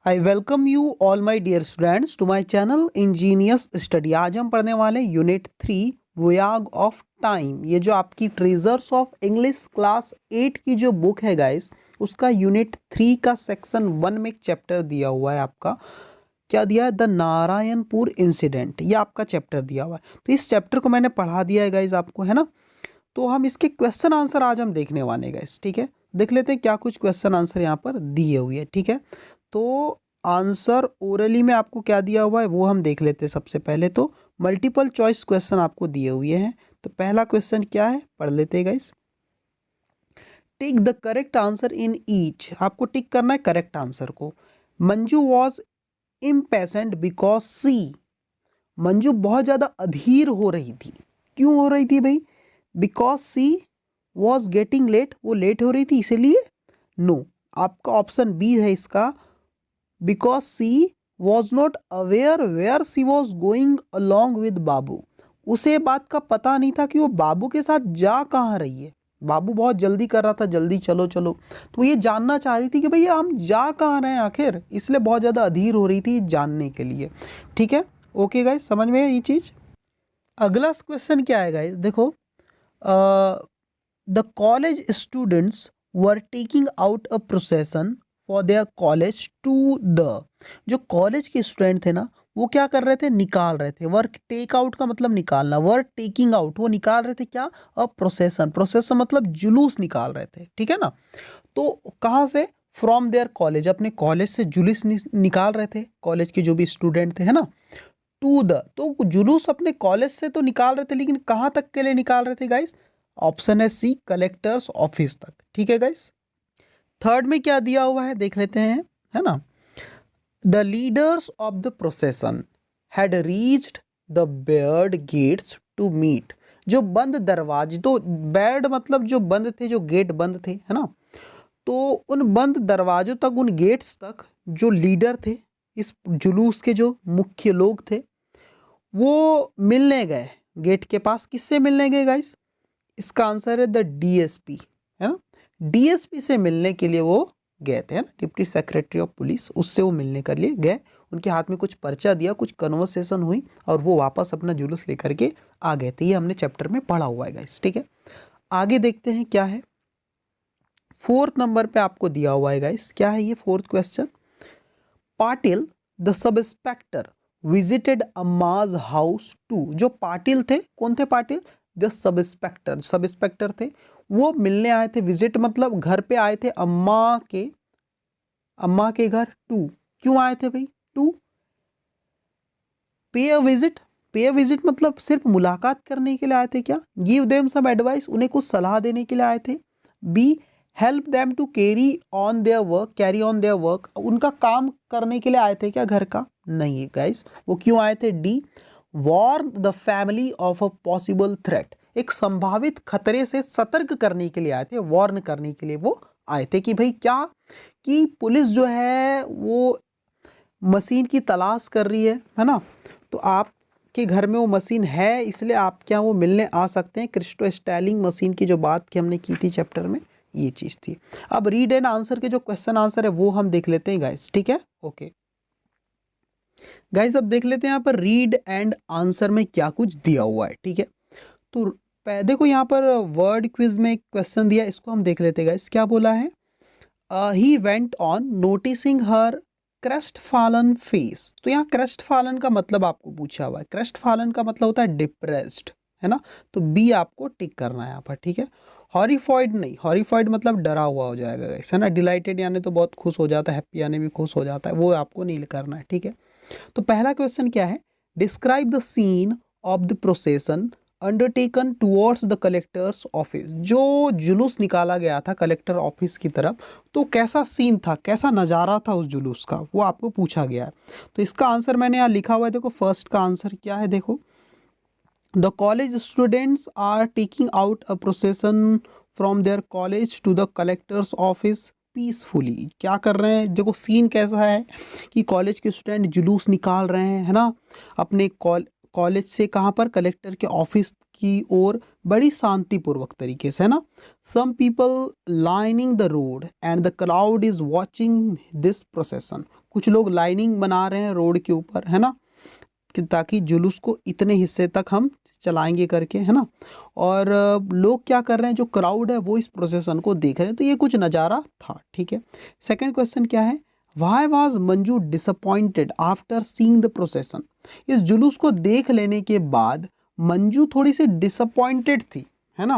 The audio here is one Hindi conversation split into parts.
I welcome you all my dear students to my channel ingenious study. आज हम पढ़ने वाले हैं यूनिट 3 वोयाग ऑफ टाइम। ये जो आपकी ट्रेजर्स ऑफ इंग्लिश क्लास 8 की जो बुक है गाइस, उसका यूनिट 3 का सेक्शन 1 में एक चैप्टर दिया हुआ है। आपका क्या दिया है? The Narayanpur incident. ये आपका चैप्टर दिया हुआ है। तो इस चैप्टर को मैंने पढ़ा दिया है गाइस आपको, है ना। तो हम इसके क्वेश्चन आंसर आज हम देखने वाले हैं गाइस, ठीक है। देख लेते हैं क्या कुछ क्वेश्चन आंसर यहाँ पर दिए हुए हैं, ठीक है। तो आंसर ओरली में आपको क्या दिया हुआ है वो हम देख लेते हैं। सबसे पहले तो मल्टीपल चॉइस क्वेश्चन आपको दिए हुए हैं। तो पहला क्वेश्चन क्या है, पढ़ लेते हैं guys. Tick the correct answer in each. आपको टिक करना है करेक्ट आंसर को। मंजू वॉज इम्पेशेंट बिकॉज सी। मंजू बहुत ज़्यादा अधीर हो रही थी। क्यों हो रही थी भाई? Because she was getting late, वो लेट हो रही थी इसीलिए। नो, आपका ऑप्शन बी है इसका। Because she was not aware where she was going along with Babu. उसे बात का पता नहीं था कि वो बाबू के साथ जा कहाँ रही है। बाबू बहुत जल्दी कर रहा था, जल्दी चलो चलो, तो ये जानना चाह रही थी कि भैया हम जा कहाँ रहे हैं आखिर, इसलिए बहुत ज़्यादा अधीर हो रही थी जानने के लिए। ठीक है, ओके गाइस, समझ में है ये चीज़। अगला क्वेश्चन क्या है गाइस, देखो। The college students were taking out a procession for their college to the. जो कॉलेज के स्टूडेंट थे ना, वो क्या कर रहे थे? निकाल रहे थे। वर्क टेक आउट का मतलब निकालना, वर्क टेकिंग आउट, वो निकाल रहे थे क्या? अ प्रोसेसन। प्रोसेसन मतलब जुलूस निकाल रहे थे, ठीक है ना। तो कहाँ से? फ्रॉम देयर कॉलेज, अपने कॉलेज से जुलूस निकाल रहे थे, कॉलेज के जो भी स्टूडेंट थे, है ना। टू द, तो जुलूस अपने कॉलेज से तो निकाल रहे थे, लेकिन कहाँ तक के लिए निकाल रहे थे गाइस? ऑप्शन है सी, कलेक्टर्स ऑफिस तक। ठीक है गाइस। थर्ड में क्या दिया हुआ है देख लेते हैं, है ना। The leaders of the procession had reached the barred gates to meet. जो बंद दरवाजे, तो बेयर्ड मतलब जो बंद थे, जो गेट बंद थे, है ना। तो उन बंद दरवाजों तक, उन गेट्स तक जो लीडर थे, इस जुलूस के जो मुख्य लोग थे, वो मिलने गए गेट के पास। किससे मिलने गए गाइस? इसका आंसर है द डीएसपी, है ना। डीएसपी से मिलने के लिए वो गए थे, है ना, डिप्टी सेक्रेटरी ऑफ पुलिस। उससे वो मिलने के लिए गए, उनके हाथ में कुछ पर्चा दिया, कुछ कन्वर्सेशन हुई और वो वापस अपना जुलूस लेकर के आ गए थे। ये हमने चैप्टर में पढ़ा हुआ है गाइस, ठीक है। आगे देखते हैं क्या है। फोर्थ नंबर पे आपको दिया हुआ है गाइस, क्या है ये fourth question. Patil the sub inspector visited Amma's house to. जो पाटिल थे, कौन थे Patil? The sub inspector, sub inspector थे। वो मिलने आए थे, विजिट मतलब घर पे आए थे अम्मा के घर। टू, क्यों आए थे भाई? टू पे अ विजिट। पे अ विजिट मतलब सिर्फ मुलाकात करने के लिए आए थे क्या? गिव देम सम एडवाइस, उन्हें कुछ सलाह देने के लिए आए थे। B, help them to carry on their work, उनका काम करने के लिए आए थे क्या घर का? नहीं गाइस, वो क्यों आए थे? D, warn the family of a possible threat, एक संभावित खतरे से सतर्क करने के लिए आए थे, वॉर्न करने के लिए वो आए थे कि भाई क्या, कि पुलिस जो है वो मशीन की तलाश कर रही है ना। तो आपके घर में वो मशीन है, इसलिए आप क्या वो मिलने आ सकते हैं। क्रिस्टो स्टाइलिंग मशीन की जो बात की हमने की थी चैप्टर में, ये चीज़ थी। अब रीड एंड आंसर के जो क्वेश्चन आंसर है वो हम देख लेते हैं गाइस, ठीक है, ओके गाइस। अब देख लेते हैं यहाँ पर रीड एंड आंसर में क्या कुछ दिया हुआ है, ठीक है। तो देखो यहाँ पर वर्ड क्विज में एक क्वेश्चन दिया, इसको हम देख लेते हैं गाइस। क्या बोला है? He went on noticing her crest fallen face. तो यहाँ क्रेस्ट फॉलन का मतलब आपको पूछा हुआ है। क्रेस्ट फॉलन का मतलब होता है डिप्रेस्ड, है ना। तो बी आपको टिक करना है यहाँ पर, ठीक है। हॉरिफाइड नहीं, हॉरिफाइड मतलब डरा हुआ हो जाएगा गाइस, है ना। डिलाइटेड यानी तो बहुत खुश हो जाता है, हैप्पी यानी भी खुश हो जाता है, वो आपको नहीं करना है, ठीक है। तो पहला क्वेश्चन क्या है? Describe the scene of the procession undertaken towards the collector's office. जो जुलूस निकाला गया था कलेक्टर ऑफिस की तरफ, तो कैसा सीन था, कैसा नज़ारा था उस जुलूस का, वो आपको पूछा गया है। तो इसका आंसर मैंने यहाँ लिखा हुआ है, देखो फर्स्ट का आंसर क्या है, देखो। The college students are taking out a procession from their college to the collector's office peacefully. क्या कर रहे हैं, देखो सीन कैसा है कि कॉलेज के स्टूडेंट जुलूस निकाल रहे हैं, है ना, अपने कॉलेज से कहाँ पर, कलेक्टर के ऑफिस की ओर बड़ी शांतिपूर्वक तरीके से, है ना। Some people lining the road and the crowd is watching this procession. कुछ लोग लाइनिंग बना रहे हैं रोड के ऊपर, है ना, ताकि जुलूस को इतने हिस्से तक हम चलाएंगे करके, है ना। और लोग क्या कर रहे हैं, जो क्राउड है वो इस प्रोसेसन को देख रहे हैं। तो ये कुछ नज़ारा था, ठीक है। सेकंड क्वेश्चन क्या है, why was Manju disappointed after seeing the प्रोसेसन। इस जुलूस को देख लेने के बाद मंजू थोड़ी सी डिसअपॉइंटेड थी, है ना,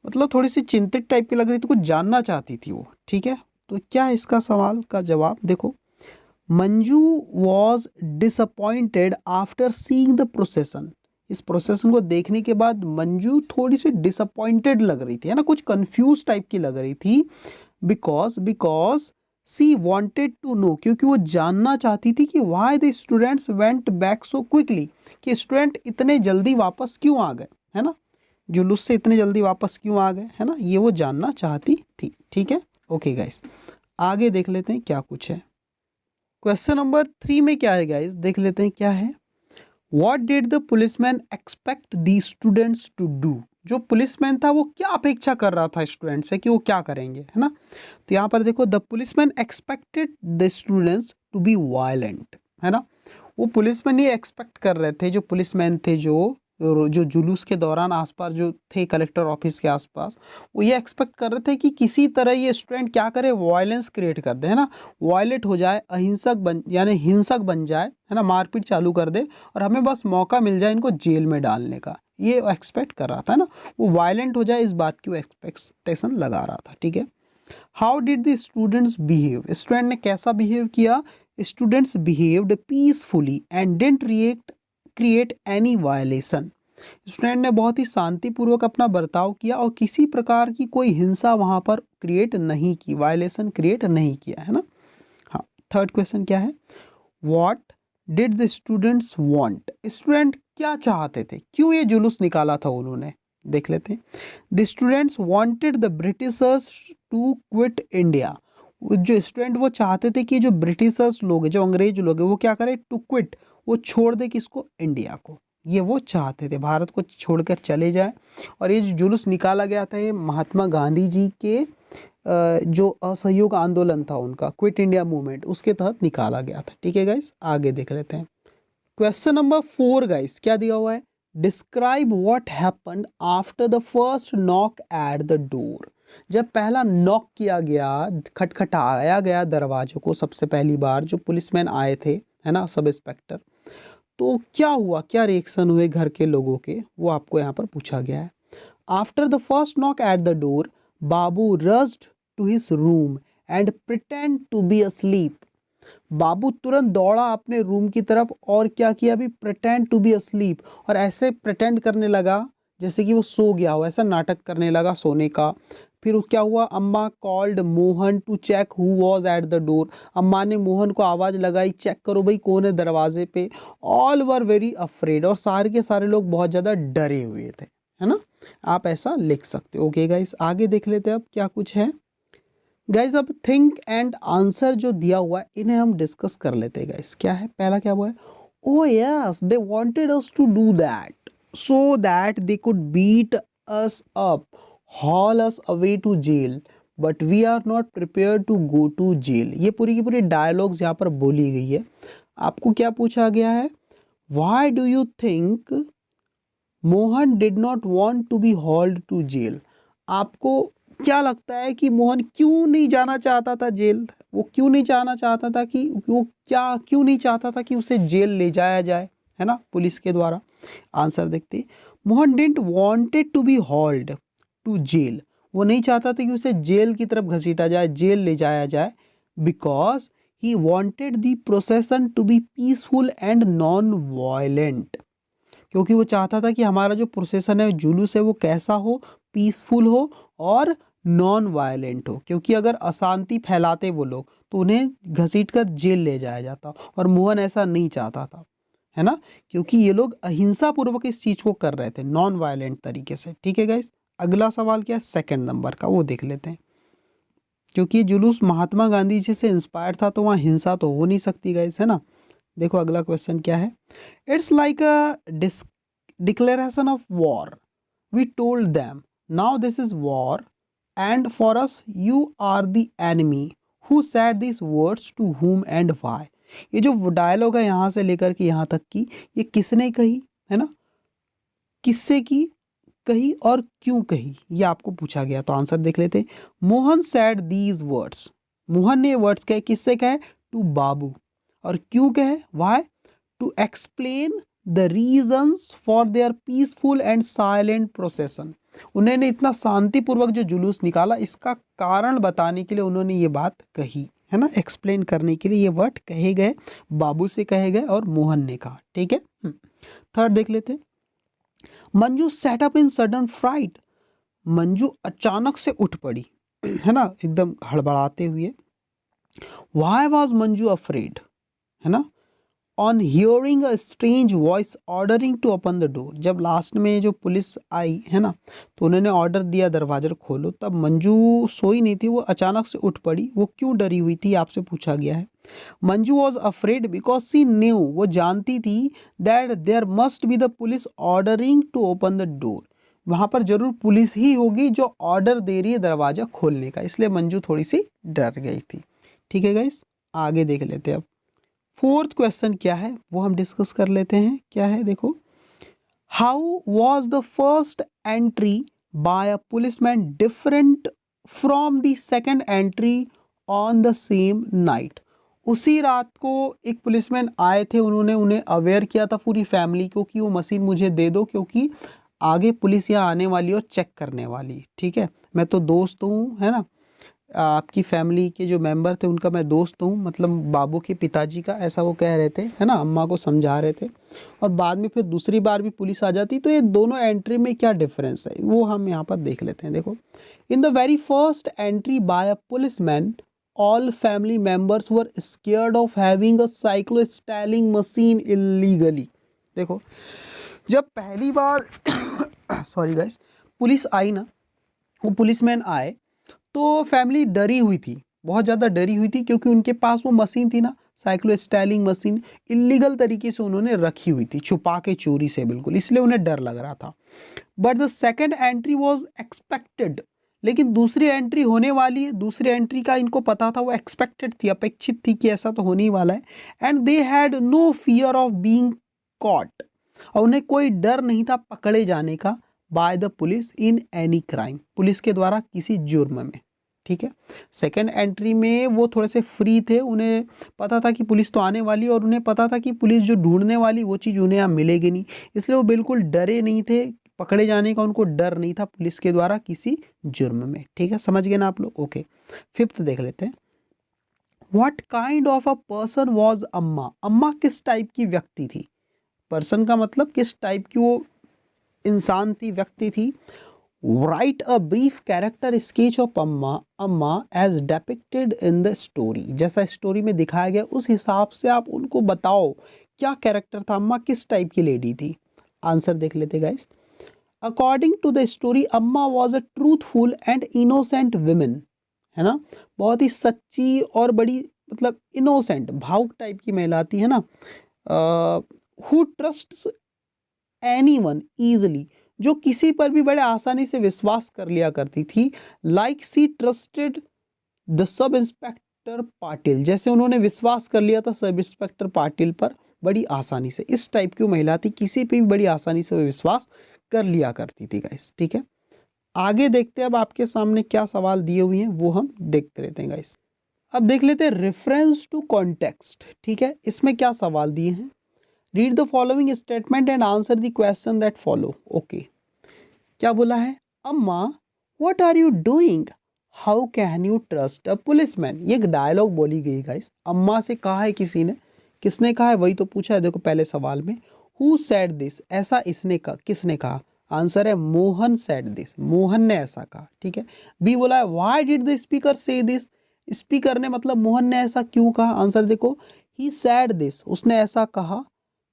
मतलब थोड़ी सी चिंतित टाइप की लग रही थी, कुछ जानना चाहती थी वो, ठीक है। तो क्या है इसका सवाल का जवाब, देखो, Manju was disappointed after seeing the प्रोसेसन। इस प्रोसेसन को देखने के बाद मंजू थोड़ी सी डिसअपॉइंटेड लग रही थी, है ना, कुछ कंफ्यूज टाइप की लग रही थी। Because she wanted to know, क्योंकि वो जानना चाहती थी कि why the students went back so quickly, कि स्टूडेंट इतने जल्दी वापस क्यों आ गए, है ना, जुलूस से इतने जल्दी वापस क्यों आ गए, है ना, ये वो जानना चाहती थी, ठीक है। ओके गाइस, आगे देख लेते हैं क्या कुछ है। क्वेश्चन नंबर 3 में क्या है गाइस, देख लेते हैं क्या है। What did the policeman expect the students to do. जो पुलिसमैन था वो क्या अपेक्षा कर रहा था स्टूडेंट से कि वो क्या करेंगे, है ना। तो यहाँ पर देखो, the policeman expected the students to be violent, है ना। वो पुलिसमैन ये एक्सपेक्ट कर रहे थे, जो पुलिसमैन थे, जो जुलूस के दौरान आसपास जो थे कलेक्टर ऑफिस के आसपास, वो ये एक्सपेक्ट कर रहे थे कि किसी तरह ये स्टूडेंट क्या करे, वायलेंस क्रिएट कर दे, है ना, वायलेंट हो जाए, अहिंसक बन, यानी हिंसक बन जाए, है ना, मारपीट चालू कर दे, और हमें बस मौका मिल जाए इनको जेल में डालने का, ये एक्सपेक्ट कर रहा था ना, वो वायलेंट हो जाए, इस बात की वो एक्सपेक्टेशन लगा रहा था, ठीक है। How did the students behave, student ने कैसा बिहेव किया। Students behaved peacefully and didn't create any violation. Student ने बहुत ही शांतिपूर्वक अपना बर्ताव किया और किसी प्रकार की कोई हिंसा वहाँ पर क्रिएट नहीं की, वायलेशन क्रिएट नहीं किया, है ना। हाँ, थर्ड क्वेश्चन क्या है, what did the students want. Student क्या चाहते थे, क्यों ये जुलूस निकाला था उन्होंने, देख लेते हैं। The students wanted the Britishers to quit India. जो स्टूडेंट वो चाहते थे कि जो ब्रिटिशर्स लोग हैं, जो अंग्रेज लोग हैं, वो क्या करें, टू क्विट, वो छोड़ दे किसको, इंडिया को, ये वो चाहते थे, भारत को छोड़कर चले जाए। और ये जो जुलूस निकाला गया था, ये महात्मा गांधी जी के जो असहयोग आंदोलन था उनका, क्विट इंडिया मूवमेंट, उसके तहत निकाला गया था, ठीक है गाइस। आगे देख लेते हैं। क्वेश्चन नंबर 4 गाइस, क्या दिया हुआ है, describe what happened after the first knock at the door. जब पहला नॉक किया गया, खटखटाया गया दरवाजे को सबसे पहली बार, जो पुलिसमैन आए थे, है ना, सब इंस्पेक्टर, तो क्या हुआ, क्या रिएक्शन हुए घर के लोगों के, वो आपको यहाँ पर पूछा गया है। After the first knock at the door, Babu rushed to his room and pretended to be asleep. Babu तुरंत दौड़ा अपने रूम की तरफ और क्या किया, अभी प्रिटेंड टू बी अस्लीप, और ऐसे प्रिटेंड करने लगा जैसे कि वो सो गया हो, ऐसा नाटक करने लगा सोने का। फिर क्या हुआ, Amma called Mohan to check who was at the door. Amma ने मोहन को आवाज़ लगाई, चेक करो भाई कौन है दरवाजे पे। ऑल वर वेरी अफ्रेड, और सारे के सारे लोग बहुत ज़्यादा डरे हुए थे, है ना। आप ऐसा लिख सकते हो। ओके गाइस, आगे देख लेते हैं अब क्या कुछ है। गाइस अब थिंक एंड आंसर जो दिया हुआ है, इन्हें हम डिस्कस कर लेते हैं गाइस। क्या है, पहला क्या हुआ है, oh yes they wanted us to do that so that they could beat us up, haul us away to jail, but we are not prepared to go to jail। ये पूरी की पूरी डायलॉग्स यहाँ पर बोली गई है। आपको क्या पूछा गया है, why do you think Mohan did not want to be hauled to jail। आपको क्या लगता है कि मोहन क्यों नहीं जाना चाहता था जेल, वो क्यों नहीं जाना चाहता था, कि वो क्या क्यों नहीं चाहता था कि उसे जेल ले जाया जाए, है ना, पुलिस के द्वारा। आंसर देखते, Mohan didn't wanted to be hauled to jail, वो नहीं चाहता था कि उसे जेल की तरफ घसीटा जाए, जेल ले जाया जाए। Because he wanted the procession to be peaceful and non violent, क्योंकि वो चाहता था कि हमारा जो प्रोसेसन है, जुलूस है, वो कैसा हो, पीसफुल हो और नॉन वायलेंट हो। क्योंकि अगर अशांति फैलाते वो लोग तो उन्हें घसीट कर जेल ले जाया जाता, और मोहन ऐसा नहीं चाहता था, है ना, क्योंकि ये लोग अहिंसा पूर्वक इस चीज को कर रहे थे, नॉन वायलेंट तरीके से, ठीक है गाइस। अगला सवाल क्या है, सेकंड नंबर का, वो देख लेते हैं। क्योंकि ये जुलूस महात्मा गांधी जी से इंस्पायर था, तो वहाँ हिंसा तो हो नहीं सकती गाइस, है ना। देखो अगला क्वेश्चन क्या है, it's like a declaration of war, we told them now this is war and for us you are the enemy, who said this words to whom and why. ये जो डायलॉग है यहाँ से लेकर के यहाँ तक की, ये किसने कही है ना, किससे की कही और क्यों कही, ये आपको पूछा गया। तो आंसर देख लेते हैं। Mohan sad these words, Mohan ने वर्ड्स कहे, किससे कहे, टू बाबू। और क्यों कहे, why, to explain the reasons for their peaceful and silent procession. उन्होंने इतना शांतिपूर्वक जो जुलूस निकाला, इसका कारण बताने के लिए उन्होंने ये बात कही है ना, एक्सप्लेन करने के लिए ये वर्ड कहे गए, बाबू से कहे गए और मोहन ने कहा। ठीक है, थर्ड देख लेते हैं। Manju sat up in sudden fright, Manju अचानक से उठ पड़ी है ना, एकदम हड़बड़ाते हुए। वाई वॉज मंजू अफ्रेड, है ना, on hearing a strange voice ordering to open the door. जब लास्ट में जो पुलिस आई है ना, तो उन्होंने ऑर्डर दिया दरवाजा खोलो, तब मंजू सोई नहीं थी, वो अचानक से उठ पड़ी। वो क्यों डरी हुई थी, आपसे पूछा गया है। Manju was afraid because she knew, वो जानती थी that there must be the police ordering to open the door, वहाँ पर जरूर पुलिस ही होगी जो ऑर्डर दे रही है दरवाजा खोलने का, इसलिए मंजू थोड़ी सी डर गई थी। ठीक है गाइस, आगे देख लेते हैं। अब फोर्थ क्वेश्चन क्या है वो हम डिस्कस कर लेते हैं। क्या है देखो, how was the first entry by a policeman different from the second entry on the same night. उसी रात को एक पुलिसमैन आए थे, उन्होंने उन्हें अवेयर किया था पूरी फैमिली को कि वो मशीन मुझे दे दो क्योंकि आगे पुलिस यहाँ आने वाली और चेक करने वाली। ठीक है, मैं तो दोस्त हूँ है ना, आपकी फैमिली के जो मेंबर थे उनका मैं दोस्त हूँ, मतलब बाबू के पिताजी का, ऐसा वो कह रहे थे है ना, अम्मा को समझा रहे थे। और बाद में फिर दूसरी बार भी पुलिस आ जाती, तो ये दोनों एंट्री में क्या डिफरेंस है वो हम यहाँ पर देख लेते हैं। देखो, in the very first entry by a policeman all family members were scared of having a cyclostyling machine illegally. देखो, जब पहली बार सॉरी गाइस, पुलिस आई ना, वो पुलिसमैन आए तो फैमिली डरी हुई थी, बहुत ज़्यादा डरी हुई थी, क्योंकि उनके पास वो मशीन थी ना, साइक्लो स्टाइलिंग मशीन, इलीगल तरीके से उन्होंने रखी हुई थी, छुपा के, चोरी से बिल्कुल, इसलिए उन्हें डर लग रहा था। But the second entry was expected, लेकिन दूसरी एंट्री होने वाली है, दूसरी एंट्री का इनको पता था, वो एक्सपेक्टेड थी, अपेक्षित थी कि ऐसा तो होने ही वाला है। And they had no fear of being caught, और उन्हें कोई डर नहीं था पकड़े जाने का, by the police in any crime, police के द्वारा किसी जुर्म में। ठीक है, सेकेंड एंट्री में वो थोड़े से फ्री थे, उन्हें पता था कि पुलिस तो आने वाली, और उन्हें पता था कि पुलिस जो ढूंढने वाली वो चीज़ उन्हें यहाँ मिलेगी नहीं, इसलिए वो बिल्कुल डरे नहीं थे, पकड़े जाने का उनको डर नहीं था पुलिस के द्वारा किसी जुर्म में। ठीक है, समझ गए ना आप लोग। ओके, फिफ्थ देख लेते हैं। What kind of a person was अम्मा, अम्मा किस टाइप की व्यक्ति थी, पर्सन का मतलब किस टाइप की वो इंसान थी, व्यक्ति थी। Write a brief character sketch of Amma, Amma as depicted in the story, जैसा स्टोरी में दिखाया गया उस हिसाब से आप उनको बताओ क्या कैरेक्टर था, अम्मा किस टाइप की लेडी थी। आंसर देख लेते guys. According to the story Amma was a truthful and innocent women, है ना, बहुत ही सच्ची और बड़ी, मतलब इनोसेंट, भावुक टाइप की महिला थी, है ना, हु ट्रस्ट्स एनीवन ईजिली, जो किसी पर भी बड़े आसानी से विश्वास कर लिया करती थी। Like she trusted the sub inspector Patil, जैसे उन्होंने विश्वास कर लिया था सब इंस्पेक्टर पाटिल पर बड़ी आसानी से, इस टाइप की महिला थी, किसी पे भी बड़ी आसानी से वो विश्वास कर लिया करती थी गाइस। ठीक है, आगे देखते हैं, अब आपके सामने क्या सवाल दिए हुए हैं वो हम देख लेते हैं गाइस। अब देख लेते हैं रेफरेंस टू कॉन्टेक्स्ट। ठीक है, इसमें क्या सवाल दिए हैं, read the following statement and answer the question that follow. Okay, क्या बोला है, Amma what are you doing, how can you trust a policeman. ये एक डायलॉग बोली गई गाइस, अम्मा से कहा है किसी ने, किसने कहा है वही तो पूछा है। देखो पहले सवाल में, हु सेड दिस, ऐसा इसने कहा, किसने कहा, आंसर है मोहन सेड दिस, मोहन ने ऐसा कहा। ठीक है, बी बोला है व्हाई डिड द स्पीकर से दिस, स्पीकर ने मतलब मोहन ने ऐसा क्यों कहा। आंसर देखो, ही सेड दिस, उसने ऐसा कहा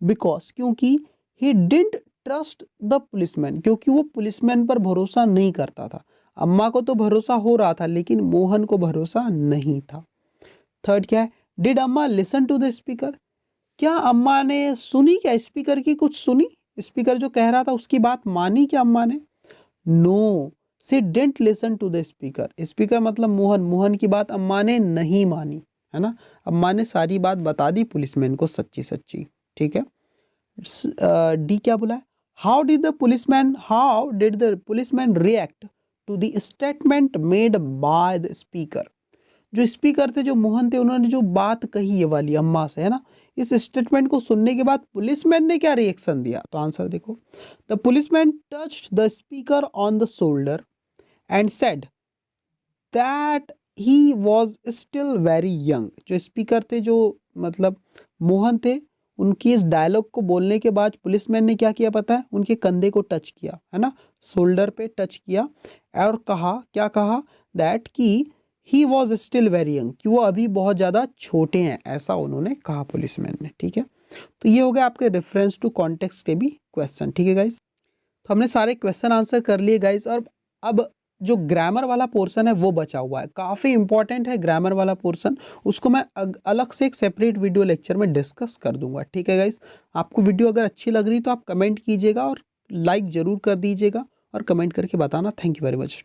बिकॉज, क्योंकि, he didn't trust the policeman, क्योंकि वो पुलिसमैन पर भरोसा नहीं करता था। अम्मा को तो भरोसा हो रहा था लेकिन मोहन को भरोसा नहीं था। थर्ड क्या है, डिड अम्मा लिसन टू द स्पीकर, क्या अम्मा ने सुनी क्या स्पीकर की, कुछ सुनी? स्पीकर जो कह रहा था उसकी बात मानी क्या अम्मा ने? No, she didn't listen to the speaker. Speaker मतलब मोहन, मोहन की बात अम्मा ने नहीं मानी, है ना। अम्मा ने सारी बात बता दी पुलिसमैन को सच्ची सच्ची, ठीक है। डी क्या बोला है? How did the policeman react to the statement made by the speaker. जो स्पीकर थे, जो मोहन थे, उन्होंने जो बात कही ये वाली अम्मा से, है ना, इस स्टेटमेंट को सुनने के बाद पुलिसमैन ने क्या रिएक्शन दिया? तो आंसर देखो, the policeman touched the speaker on the shoulder and said that he was still very young. जो स्पीकर थे, जो मतलब मोहन थे, उनकी इस डायलॉग को बोलने के बाद पुलिसमैन ने क्या किया पता है? उनके कंधे को टच किया, है ना, शोल्डर पे टच किया और कहा, क्या कहा? दैट कि he was still very young, कि वो अभी बहुत ज़्यादा छोटे हैं, ऐसा उन्होंने कहा पुलिसमैन ने, ठीक है। तो ये हो गया आपके रेफरेंस टू कॉन्टेक्स्ट के भी क्वेश्चन, ठीक है गाइस। तो हमने सारे क्वेश्चन आंसर कर लिए गाइस, और अब जो ग्रामर वाला पोर्शन है वो बचा हुआ है, काफ़ी इंपॉर्टेंट है ग्रामर वाला पोर्शन, उसको मैं अलग से एक सेपरेट वीडियो लेक्चर में डिस्कस कर दूंगा, ठीक है गाइस। आपको वीडियो अगर अच्छी लग रही तो आप कमेंट कीजिएगा और लाइक ज़रूर कर दीजिएगा और कमेंट करके बताना। Thank you very much.